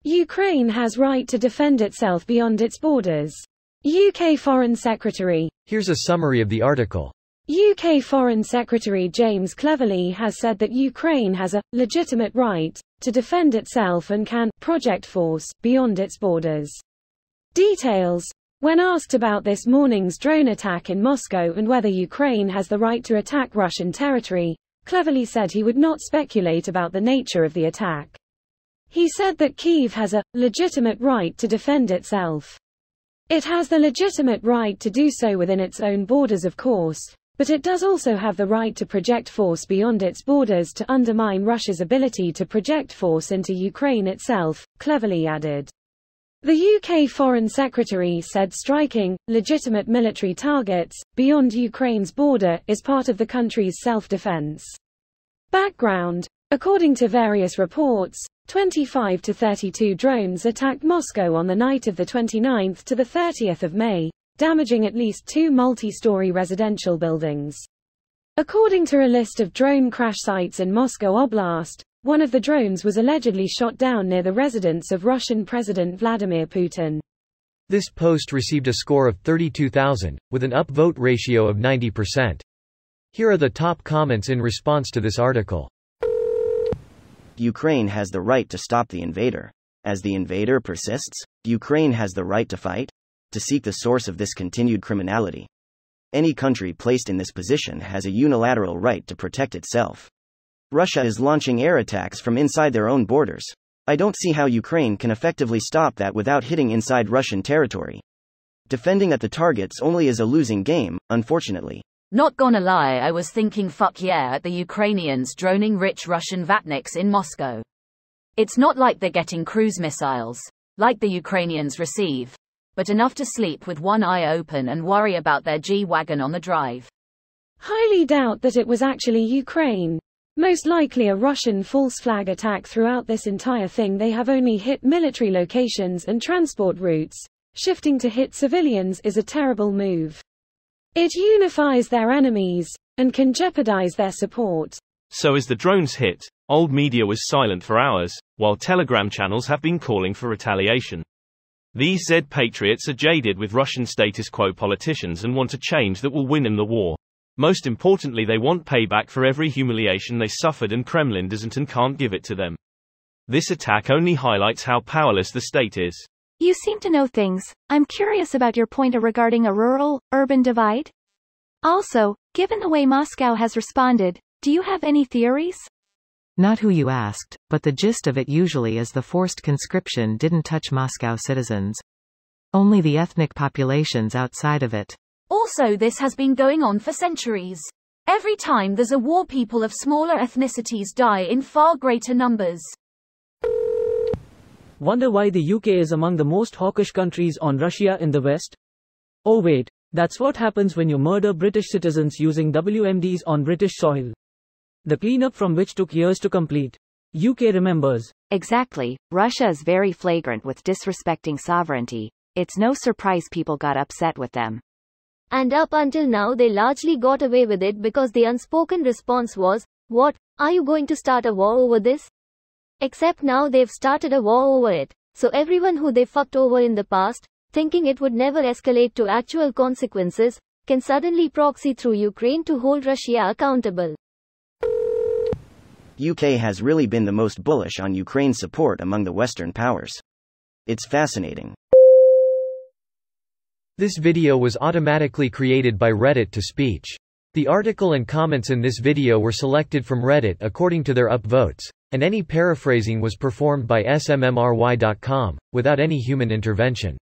Ukraine has right to defend itself beyond its borders. UK Foreign Secretary. Here's a summary of the article. UK Foreign Secretary James Cleverly has said that Ukraine has a legitimate right to defend itself and can project force beyond its borders. Details. When asked about this morning's drone attack in Moscow and whether Ukraine has the right to attack Russian territory, Cleverly said he would not speculate about the nature of the attack. He said that Kyiv has a legitimate right to defend itself. It has the legitimate right to do so within its own borders, of course, but it does also have the right to project force beyond its borders to undermine Russia's ability to project force into Ukraine itself, Cleverly added. The UK Foreign Secretary said striking legitimate military targets beyond Ukraine's border is part of the country's self-defense. Background. According to various reports, 25 to 32 drones attacked Moscow on the night of the 29th to the 30th of May, damaging at least 2 multi-story residential buildings. According to a list of drone crash sites in Moscow Oblast, one of the drones was allegedly shot down near the residence of Russian President Vladimir Putin. This post received a score of 32,000, with an upvote ratio of 90%. Here are the top comments in response to this article. Ukraine has the right to stop the invader. As the invader persists, Ukraine has the right to fight, to seek the source of this continued criminality. Any country placed in this position has a unilateral right to protect itself. Russia is launching air attacks from inside their own borders. I don't see how Ukraine can effectively stop that without hitting inside Russian territory. Defending at the targets only is a losing game, unfortunately. Not gonna lie, I was thinking fuck yeah at the Ukrainians droning rich Russian vatniks in Moscow. It's not like they're getting cruise missiles, like the Ukrainians receive, but enough to sleep with one eye open and worry about their G-Wagon on the drive. Highly doubt that it was actually Ukraine. Most likely a Russian false flag attack. Throughout this entire thing they have only hit military locations and transport routes. Shifting to hit civilians is a terrible move. It unifies their enemies, and can jeopardize their support. So as the drones hit, old media was silent for hours, while Telegram channels have been calling for retaliation. These Z patriots are jaded with Russian status quo politicians and want a change that will win them the war. Most importantly, they want payback for every humiliation they suffered, and Kremlin doesn't and can't give it to them. This attack only highlights how powerless the state is. You seem to know things. I'm curious about your point regarding a rural-urban divide. Also, given the way Moscow has responded, do you have any theories? Not who you asked, but the gist of it usually is the forced conscription didn't touch Moscow citizens. Only the ethnic populations outside of it. Also, this has been going on for centuries. Every time there's a war, people of smaller ethnicities die in far greater numbers. Wonder why the UK is among the most hawkish countries on Russia in the West? Oh wait, that's what happens when you murder British citizens using WMDs on British soil. The cleanup from which took years to complete. UK remembers. Exactly, Russia is very flagrant with disrespecting sovereignty. It's no surprise people got upset with them. And up until now they largely got away with it because the unspoken response was, "What, are you going to start a war over this?" Except now they've started a war over it, so everyone who they fucked over in the past, thinking it would never escalate to actual consequences, can suddenly proxy through Ukraine to hold Russia accountable. UK has really been the most bullish on Ukraine's support among the Western powers. It's fascinating. This video was automatically created by Reddit to speech. The article and comments in this video were selected from Reddit according to their upvotes, and any paraphrasing was performed by smmry.com, without any human intervention.